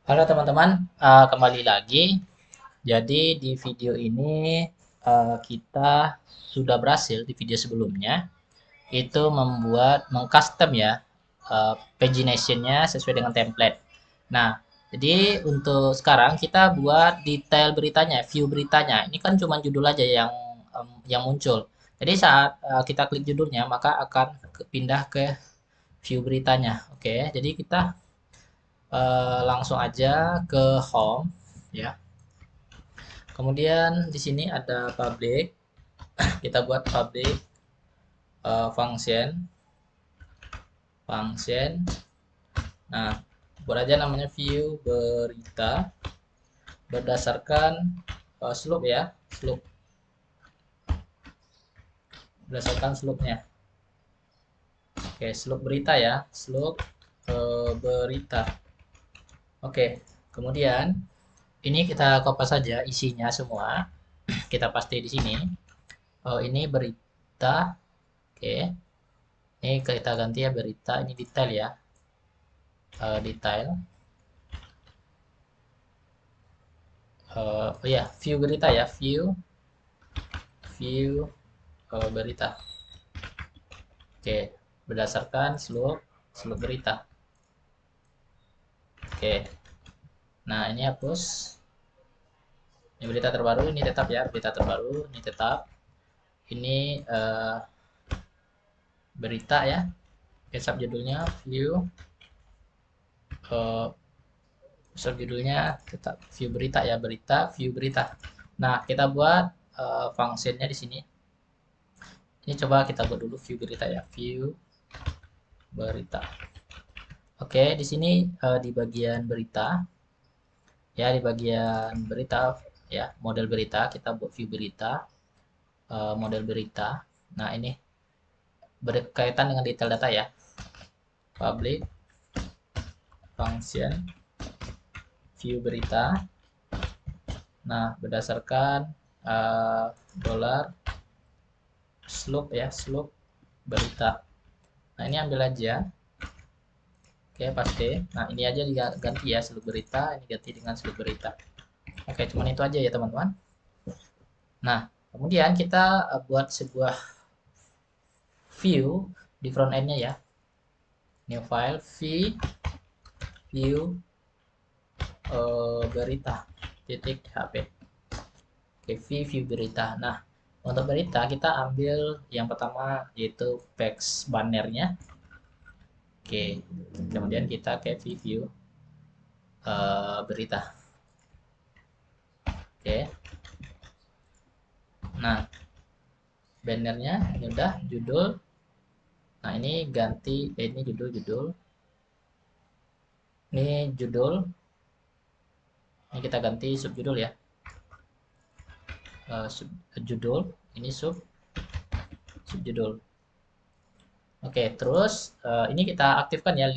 Halo teman-teman, kembali lagi. Jadi di video ini kita sudah berhasil di video sebelumnya itu membuat mengcustom ya pagination-nya sesuai dengan template. Nah, jadi untuk sekarang kita buat detail beritanya, view beritanya. Ini kan cuma judul aja yang muncul. Jadi saat kita klik judulnya maka akan pindah ke view beritanya. Oke, jadi kita langsung aja ke home ya. Kemudian di sini ada public, kita buat public function function. Nah, buat aja namanya view berita berdasarkan slope ya, slope berdasarkan slope-nya. Oke, slope berita ya, slope berita. Oke, kemudian ini kita kopas saja isinya semua. Kita paste di sini. Oh, ini berita. Oke. Ini kita ganti ya berita, ini detail ya. Detail. Oh ya, view berita ya, view berita. Oke, berdasarkan slope berita. Oke. Nah, ini hapus. Ini berita terbaru, ini tetap ya, berita terbaru, ini tetap. Ini berita ya. Oke, subjudulnya view uh, subjudulnya tetap view berita ya, berita, view berita. Nah, kita buat functionnya di sini. Ini coba kita buat dulu view berita ya, view berita. Oke, di sini di bagian berita ya, di bagian berita ya, model berita kita buat view berita, model berita. Nah, ini berkaitan dengan detail data ya. Public function view berita. Nah, berdasarkan dolar slope ya, slope berita. Nah, ini ambil aja. Oke, paste. Nah, ini aja diganti ya, slope berita, ini ganti dengan slope berita. Oke, cuman itu aja ya, teman-teman. Nah, kemudian kita buat sebuah view di front end-nya ya. New file, view berita titik hp. Oke, view berita. Nah, untuk berita kita ambil yang pertama yaitu text bannernya. Oke, kemudian kita ke view berita. Oke, nah bannernya ini udah judul. Nah, ini ganti ini judul. Ini judul. Ini kita ganti subjudul ya. Judul. Ini subjudul. Oke, terus ini kita aktifkan ya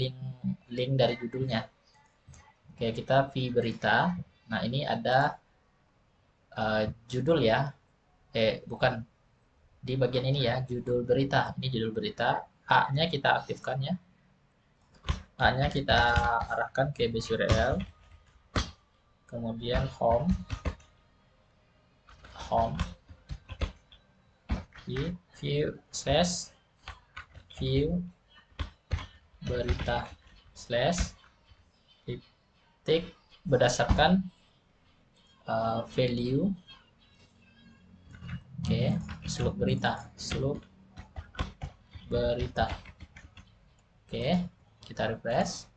link dari judulnya. Oke, kita view berita. Nah, ini ada judul ya. Bukan di bagian ini ya, judul berita. Ini judul berita. A-nya kita aktifkan ya. A-nya kita arahkan ke base URL. Kemudian home view berita titik berdasarkan value. Oke, slope berita. Oke, kita refresh.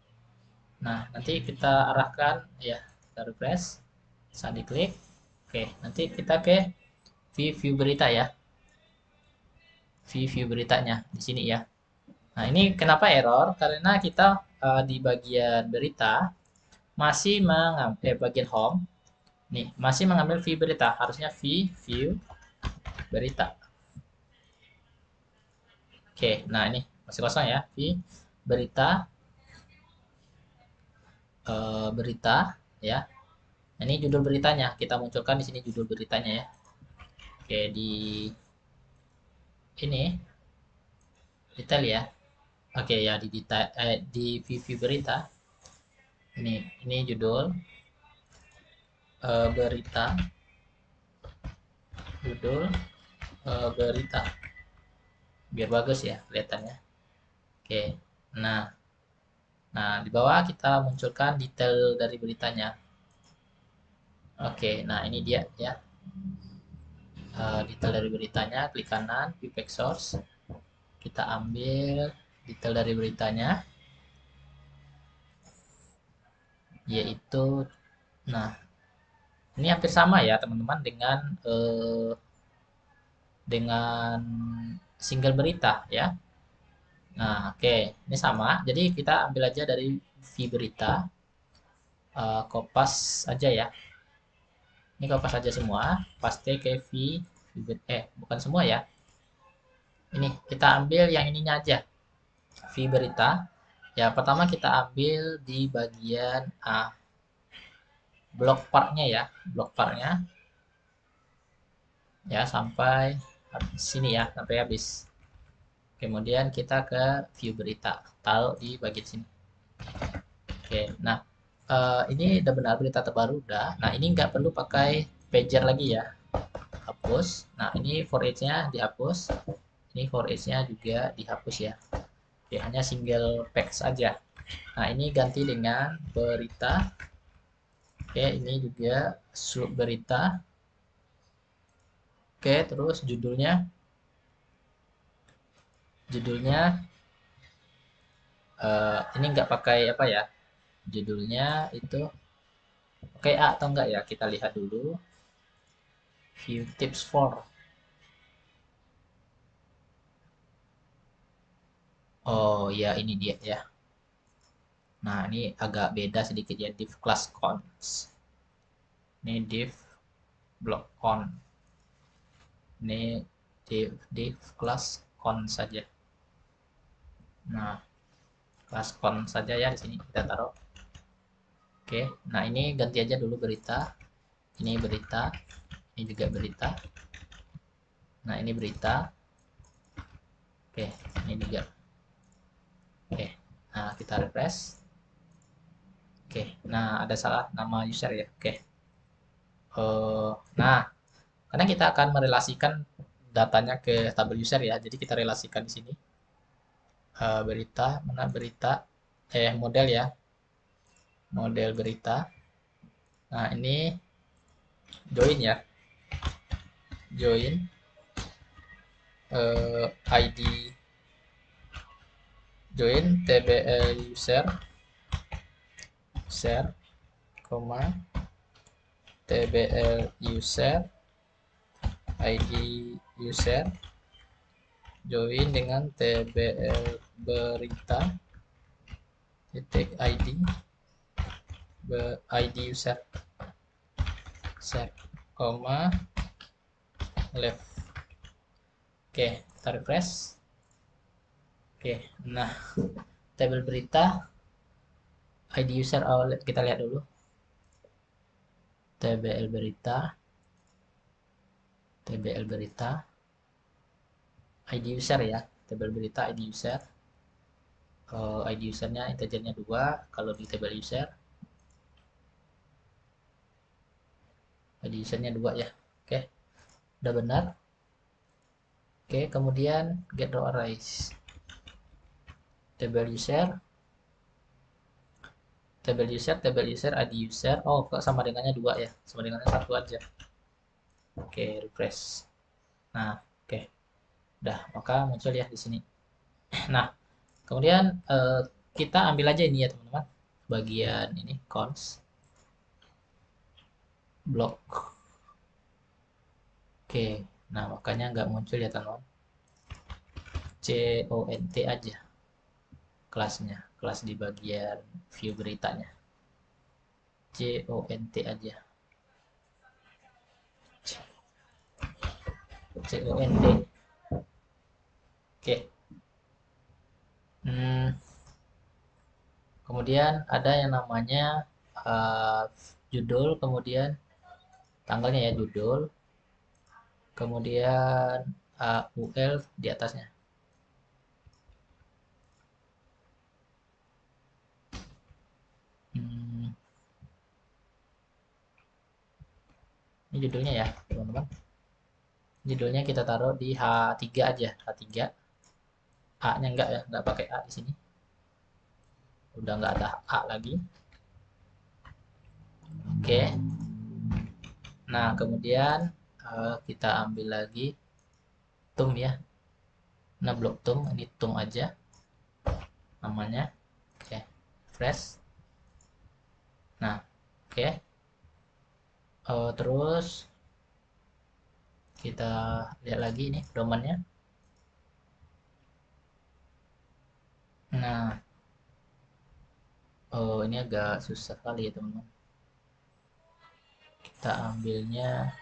Nah, nanti kita arahkan ya, kita refresh saat diklik. Oke, nanti kita ke view berita ya, view beritanya di sini ya. Nah, ini kenapa error? Karena kita di bagian berita masih mengambil bagian home. Nih, masih mengambil view berita. Harusnya view berita. Oke, nah ini masih kosong ya. Berita, berita ya. Ini judul beritanya. Kita munculkan di sini judul beritanya ya. Oke, di ini detail ya. Oke ya, di detail di view berita. Ini judul, berita, judul, berita, biar bagus ya kelihatannya. Oke, nah, di bawah kita munculkan detail dari beritanya. Oke, nah ini dia ya, detail dari beritanya. Klik kanan, view page source. Kita ambil detail dari beritanya, yaitu, nah ini hampir sama ya teman-teman dengan single berita ya. Nah, oke, ini sama. Jadi kita ambil aja dari view berita, kopas aja ya. Ini kopas aja semua, paste ke bukan semua ya. Ini kita ambil yang ininya aja, view berita. Ya, pertama kita ambil di bagian blok partnya ya, blok partnya ya sampai sini ya, sampai habis. Kemudian kita ke view berita, taruh di bagian sini. Oke, nah ini udah benar berita terbaru udah. Nah ini nggak perlu pakai pager lagi ya, hapus. Nah ini for each-nya dihapus, ini for each-nya juga dihapus ya. Oke, hanya single text aja. Nah ini ganti dengan berita. Oke, ini juga sub berita. Oke, terus judulnya ini nggak pakai apa ya, judulnya itu oke atau enggak ya, kita lihat dulu. Few tips for, oh ya ini dia ya. Nah ini agak beda sedikit ya, div class cons, ini div block con, ini div class con saja. Nah class con saja ya, di sini kita taruh. Oke, nah ini ganti aja dulu berita, ini berita, ini juga berita. Nah ini berita. Oke, ini juga. Oke, nah kita refresh. Oke, nah ada salah nama user ya. Oke, nah karena kita akan merelasikan datanya ke tabel user ya, jadi kita relasikan di sini. Berita, mana berita, model ya, model berita. Nah ini join ya, join ID, join tbl user, user, tbl user, id user, join dengan tbl berita, titik id, id user, set, left. Oke, kita refresh. Oke, nah tabel berita, id user, kita lihat dulu. tbl berita, tbl berita, id user ya, tabel berita id user. ID usernya integernya 2 kalau di table user. ID usernya 2 ya. Oke, udah benar. Oke, kemudian get row arrays, table user, table user, ID user. Oh, kok sama dengannya 2 ya, sama dengannya 1 aja. Oke, refresh. Nah, oke, udah, maka muncul ya di sini. Nah, kemudian kita ambil aja ini ya teman-teman, bagian ini cons block. Oke, nah makanya nggak muncul ya teman-teman, cont aja kelasnya, kelas di bagian view beritanya, cont aja, cont. Oke. Kemudian ada yang namanya judul, kemudian tanggalnya ya, judul, kemudian UL di atasnya. judulnya ya teman-teman. Judulnya kita taruh di H3 aja, H3. A-nya enggak ya, enggak pakai A di sini. Udah enggak ada A lagi. Oke. Nah, kemudian kita ambil lagi tum ya. Nah, blok tum, ini tum aja namanya. Oke, fresh. Nah, oke. Terus kita lihat lagi ini domainnya. Nah, ini agak susah kali ya teman-teman. Kita ambilnya.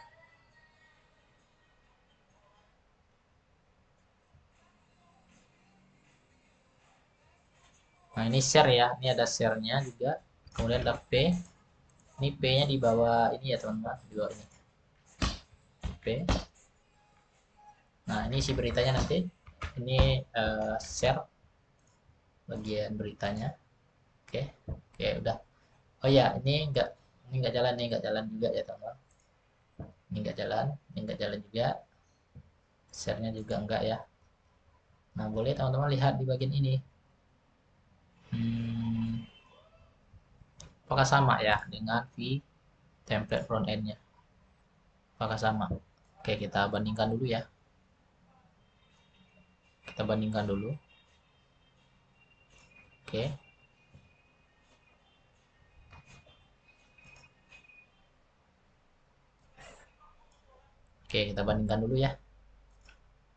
Nah, ini share ya. Ini ada share-nya juga. Kemudian ada P. Ini P-nya di bawah ini ya teman-teman, di bawah ini. P. Nah, ini isi beritanya nanti. Ini share bagian beritanya. Oke. Oke, udah. Oh ya, ini enggak jalan nih, enggak jalan juga ya teman-teman. Ini enggak jalan juga. Share-nya juga enggak ya. Nah, boleh teman-teman lihat di bagian ini. Apakah sama ya dengan template front end-nya? Apakah sama? Oke, kita bandingkan dulu ya. Kita bandingkan dulu. Oke. Oke, kita bandingkan dulu ya.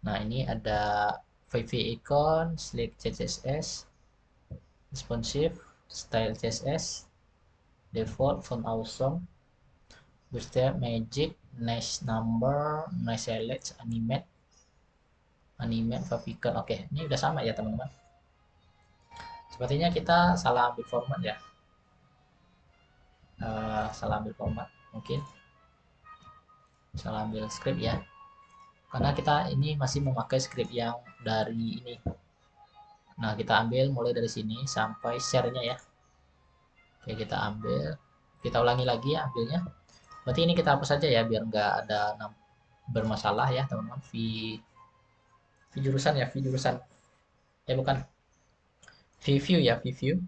Nah, ini ada VV icon, select CSS, responsive, style CSS, default, font awesome, bootstrap, magic, nice number, nice select, animate, favicon. Oke, ini udah sama ya teman-teman. Sepertinya kita salah ambil format ya. Salah ambil format mungkin. Salah ambil script ya. Karena kita ini masih memakai script yang dari ini. Nah, kita ambil mulai dari sini sampai share-nya ya. Oke, kita ambil. Kita ulangi lagi ya ambilnya. Berarti ini kita hapus saja ya biar nggak ada bermasalah ya teman-teman. V jurusan ya, V jurusan. Bukan. View ya, view.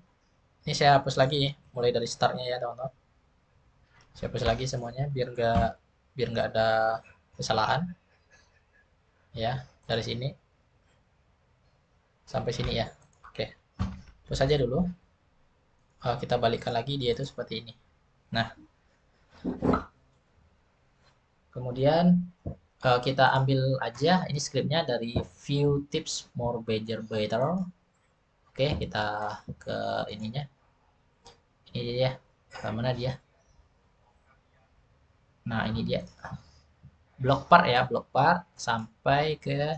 Ini saya hapus lagi ya, mulai dari startnya ya teman-teman. Saya hapus lagi semuanya biar nggak ada kesalahan. Ya, dari sini sampai sini ya. Oke. Hapus saja dulu. Kita balikkan lagi dia itu seperti ini. Nah, kemudian kita ambil aja ini scriptnya dari View Tips More Better. Oke, kita ke ininya. Ini dia. Mana dia? Nah, ini dia. Block part ya, block part sampai ke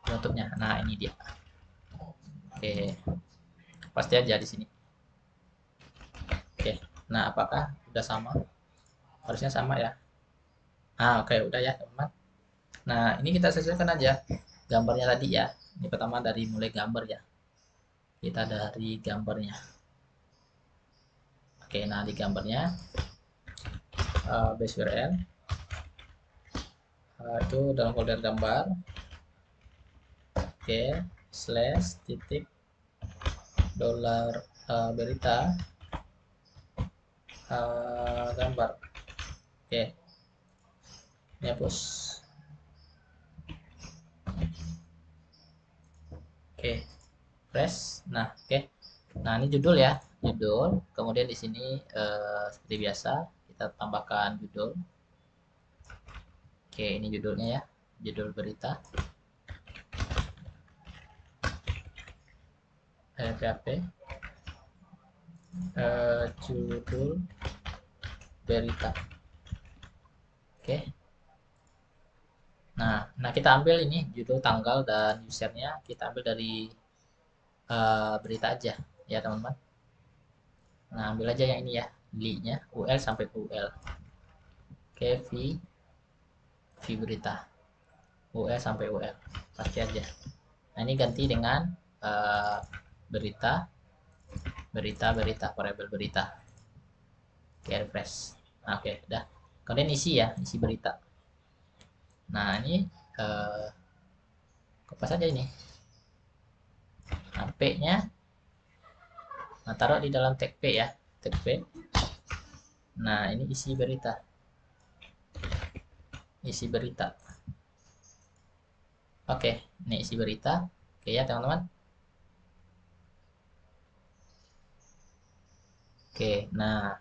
penutupnya. Nah, ini dia. Oke. Pasti aja di sini. Oke. Nah, apakah udah sama? Harusnya sama ya. Oke, udah ya, teman-teman. Nah, ini kita sesuaikan aja gambarnya tadi ya. Ini pertama dari mulai gambar ya. Kita dari gambarnya. Oke, nah di gambarnya base URL itu dalam folder gambar. Oke, slash titik dolar berita gambar. Oke, ini hapus. Oke, fresh. Nah, oke. Nah, ini judul ya, judul. Kemudian di sini seperti biasa kita tambahkan judul. Oke, ini judulnya ya, judul berita. PHP judul berita. Oke. Nah kita ambil ini judul, tanggal, dan usernya kita ambil dari berita aja ya teman-teman. Nah, ambil aja yang ini ya, li-nya UL sampai UL. Oke, v berita UL sampai UL pasti aja. Nah, ini ganti dengan berita variabel berita. Oke, refresh. Nah, oke, udah. Kalian isi ya, isi berita. Nah, ini kopas aja ini. Nah, P-nya, nah taruh di dalam tag P ya, tag P. Nah, ini isi berita. Isi berita. Oke, ini isi berita. Oke ya, teman-teman. Oke, nah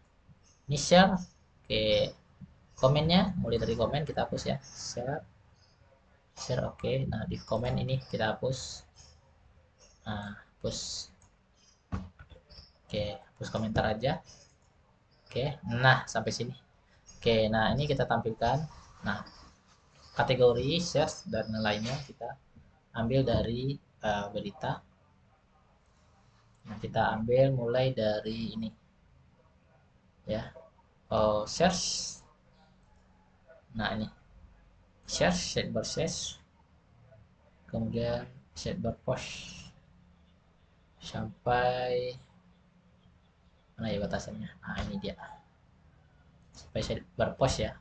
ini share. Oke, komennya mulai dari komen kita hapus ya. Share oke. Nah, di komen ini kita hapus. Nah, hapus. Oke, hapus komentar aja. Oke, nah sampai sini. Oke, nah ini kita tampilkan. Nah, kategori search dan lainnya kita ambil dari berita. Nah, kita ambil mulai dari ini ya. Oh, search. Nah, ini search, sidebar search. Kemudian sidebar post. Sampai mana ya batasannya? Nah, ini dia. Sampai sidebar post ya.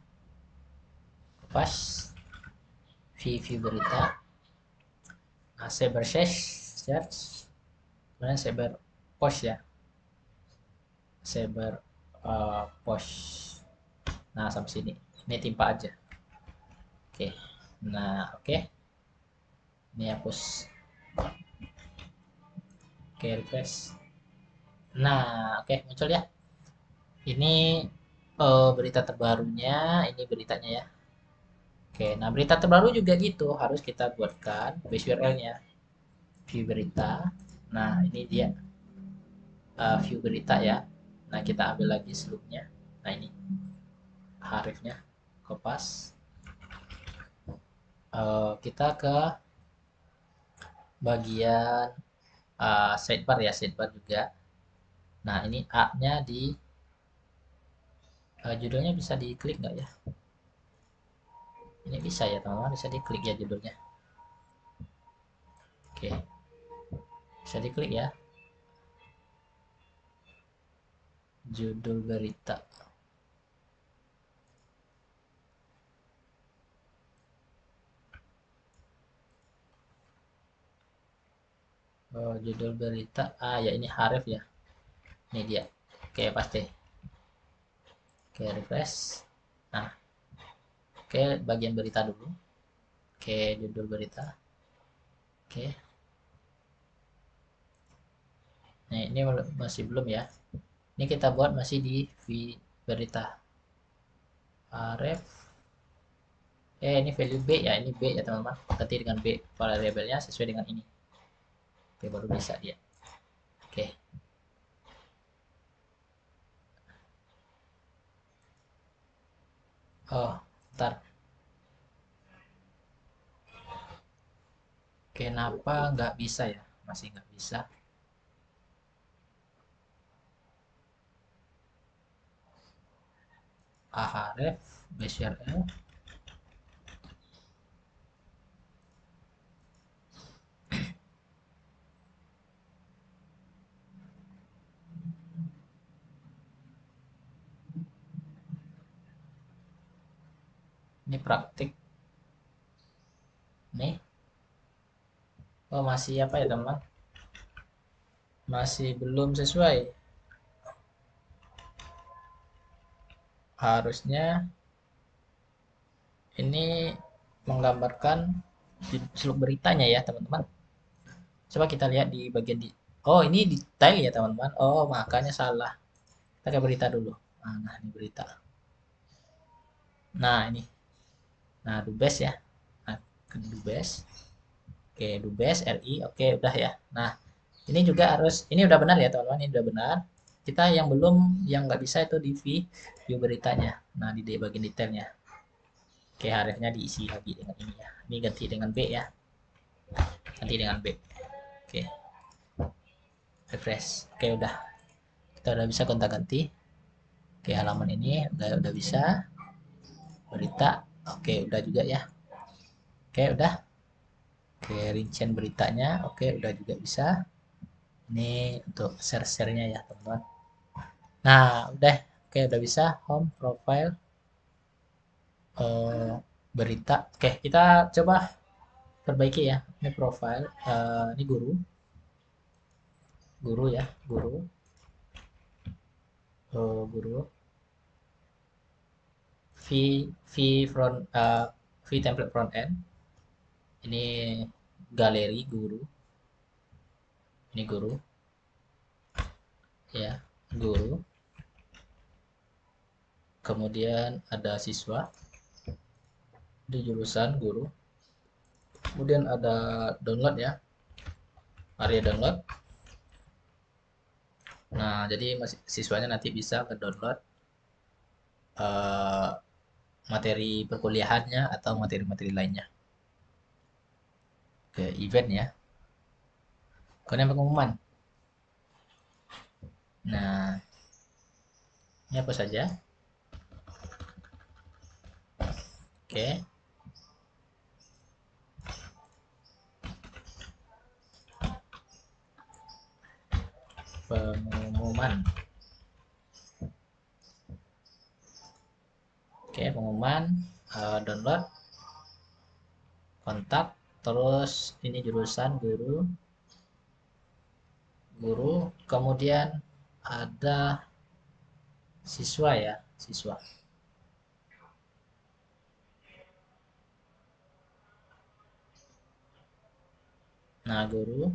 Pas view berita. Nah, sidebar search. Kemudian sidebar post ya. Sidebar post. Nah, sampai sini. Ini timpa aja. Oke. Nah, oke. Ini hapus. Oke, refresh. Nah, oke, muncul ya. Ini berita terbarunya, ini beritanya ya. Oke, nah berita terbaru juga gitu, harus kita buatkan base URL-nya. View berita. Nah, ini dia view berita ya. Nah, kita ambil lagi sebelumnya. Nah, ini harifnya kopas. Kita ke bagian sidebar ya, sidebar juga. Nah, ini A-nya di judulnya bisa diklik nggak ya? Ini bisa ya teman-teman, bisa diklik ya judulnya. Oke, bisa diklik ya. Judul berita. Oh, judul berita. Ah ya, ini harif ya. Ini dia. Oke, pasti. Oke, refresh. Nah, oke, bagian berita dulu. Oke, judul berita. Oke. Nah, ini masih belum ya. Ini kita buat masih di berita. Aref. Ini value B ya. Ini B ya teman-teman. Ganti dengan B variabelnya sesuai dengan ini. Oke, baru bisa dia. Oke. Oh, ntar. Kenapa nggak bisa ya? Masih nggak bisa. Ahref BCRL. Ini praktik. Nih. Oh, masih apa ya teman? Masih belum sesuai. Harusnya ini menggambarkan seluk beritanya ya teman-teman. Coba kita lihat di bagian di. Oh, ini detail ya teman-teman. Oh, makanya salah. Kita ke berita dulu. Nah, ini berita. Nah, ini. Nah, Dubes ya. Nah, ke Dubes. Oke, Dubes RI. Oke, udah ya. Nah, ini juga harus. Ini udah benar ya teman-teman. Ini udah benar. Kita yang belum, yang nggak bisa itu di view beritanya. Nah, di bagian detailnya. Oke, harusnya diisi lagi dengan ini ya. Ini ganti dengan B ya. Ganti dengan B. Oke, refresh. Oke, udah. Kita udah bisa gonta-ganti. Oke, halaman ini udah bisa. Berita. Oke, udah juga ya. Oke, udah. Oke, rincian beritanya. Oke, udah juga bisa. Ini untuk share-share-nya ya, teman-teman. Nah, udah. Oke, udah bisa. Home, profile. eh, berita. Oke, kita coba perbaiki ya. Ini profile, ini guru, guru ya, guru, guru. V front, V template front end. Ini galeri guru, ini guru, ya, guru. Kemudian ada siswa, di jurusan guru. Kemudian ada download ya, area download. Nah, jadi siswanya nanti bisa ke download eh, materi perkuliahannya atau materi-materi lainnya. Ke event ya. Kemudian pengumuman. Nah, ini apa saja? Oke, pengumuman. Oke, pengumuman, download, kontak, terus ini jurusan guru, guru, kemudian ada siswa ya, siswa. Nah, guru,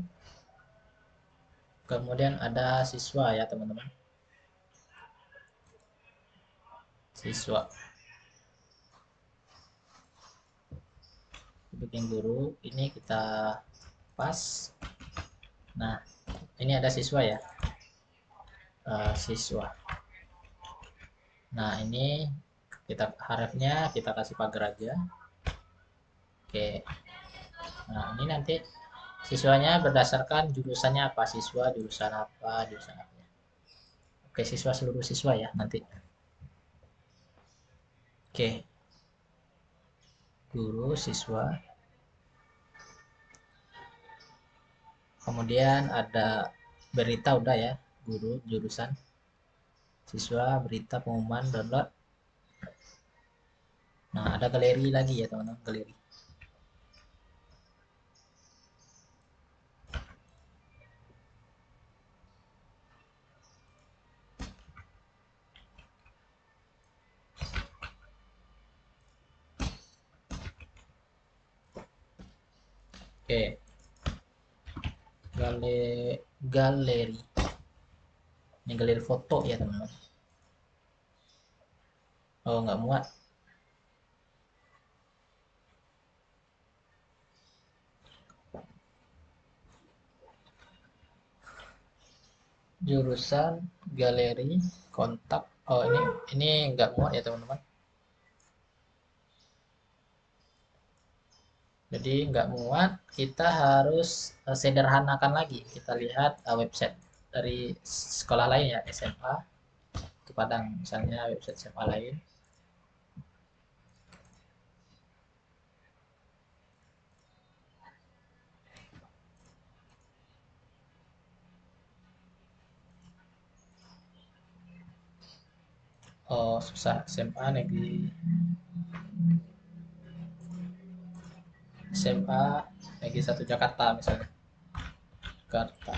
kemudian ada siswa ya, teman-teman. Siswa. Bikin guru, ini kita pas. Nah, ini ada siswa ya, siswa. Nah, ini kita harapnya kita kasih pagar aja. Oke. Nah, ini nanti siswanya berdasarkan jurusannya apa, siswa jurusan apa, jurusan apa. Oke, siswa, seluruh siswa ya nanti. Oke, guru, siswa. Kemudian ada berita udah ya, guru, jurusan, siswa, berita, pengumuman, download. Nah, ada galeri lagi ya teman-teman, galeri. Oke, galeri. Ini galeri foto ya teman-teman. Oh, nggak muat. Jurusan, galeri, kontak. Oh, ini nggak muat ya teman-teman. Jadi nggak muat, kita harus sederhanakan lagi. Kita lihat website dari sekolah lain ya, SMA ke Padang, misalnya website SMA lain. Oh, susah, SMA negeri, SMA negeri 1 Jakarta misalnya, Jakarta.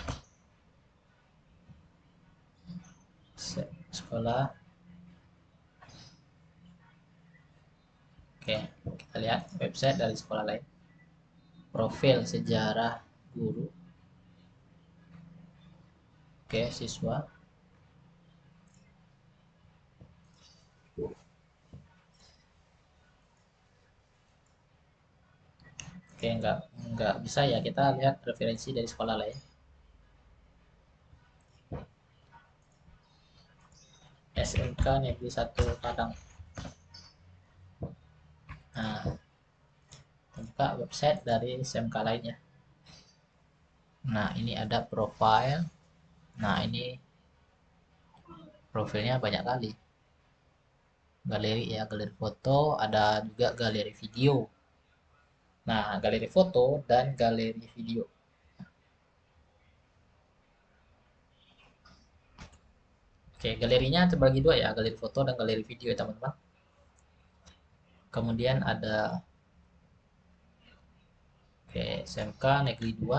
Sekolah. Oke, kita lihat website dari sekolah lain. Profil sejarah guru. Oke, siswa. Oke, nggak bisa ya, kita lihat referensi dari sekolah lain. SMK Negeri 1 Padang. Nah, buka website dari SMK lainnya. Nah, ini ada profile. Nah, ini profilnya banyak kali. Galeri ya, galeri foto, ada juga galeri video. Nah, galeri foto dan galeri video. Oke, galerinya terbagi dua ya, galeri foto dan galeri video ya teman-teman. Kemudian ada SMK Negeri 2.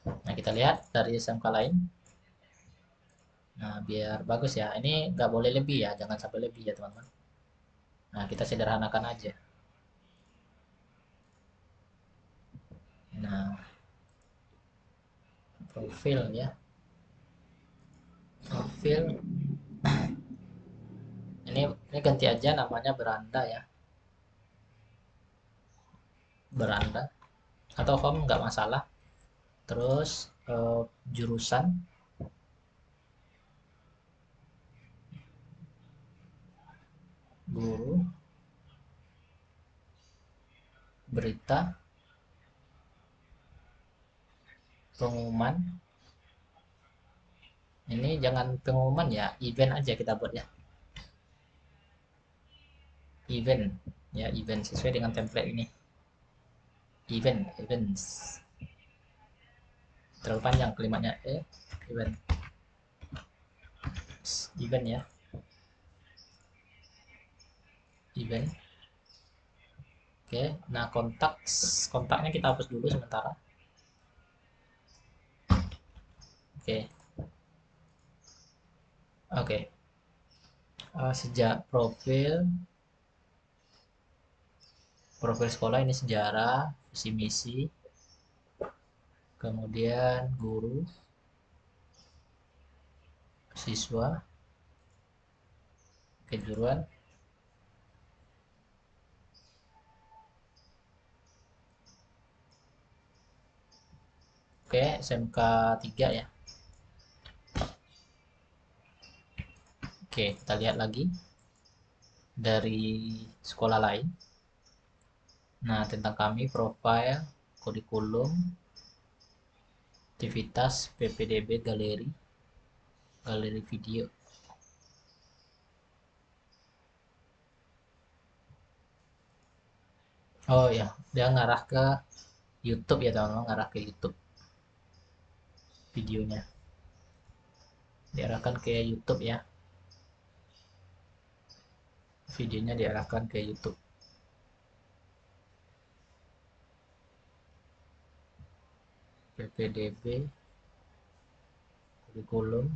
Nah, kita lihat dari SMK lain. Nah, biar bagus ya. Ini nggak boleh lebih ya, jangan sampai lebih ya teman-teman. Nah, kita sederhanakan aja. Nah, profil ya. Profil. Ini ganti aja namanya beranda ya. Beranda atau home nggak masalah. Terus jurusan, guru, berita, pengumuman. Ini jangan pengumuman ya, event aja kita buat ya. Event ya, event sesuai dengan template ini. Events. Terlalu panjang kalimatnya. Event. Event ya. Event. Nah kontaknya kita hapus dulu sementara. Oke. Sejak profil sekolah ini sejarah, visi misi, kemudian guru, siswa, kejuruan, SMK 3 ya. Kita lihat lagi dari sekolah lain. Nah, tentang kami, profil, kurikulum, aktivitas, PPDB, galeri video. Oh ya, dia ngarah ke YouTube ya teman-teman, ngarah ke YouTube videonya. Diarahkan ke YouTube ya. Videonya diarahkan ke YouTube. PPDB, kurikulum,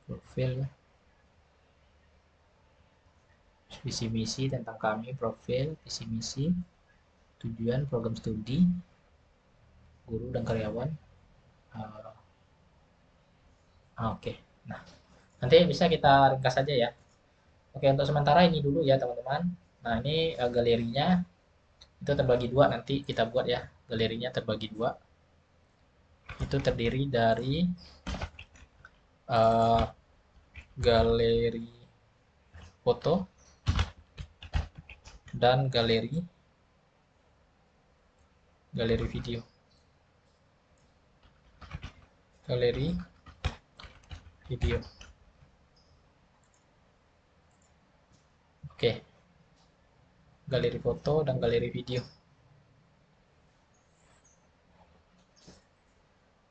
profil ya. Visi misi tentang kami, profil, visi misi, tujuan, program studi, guru dan karyawan. Oke. Nah, nanti bisa kita ringkas saja ya. Oke, untuk sementara ini dulu ya teman-teman. Nah, ini galerinya itu terbagi dua, nanti kita buat ya. Galerinya terbagi dua. Itu terdiri dari galeri foto dan galeri video. Galeri video. Oke. Galeri foto dan galeri video.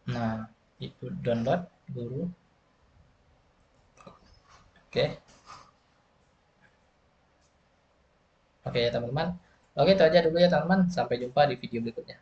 Nah, itu download guru. Oke. Oke ya teman-teman. Oke, itu aja dulu ya teman-teman. Sampai jumpa di video berikutnya.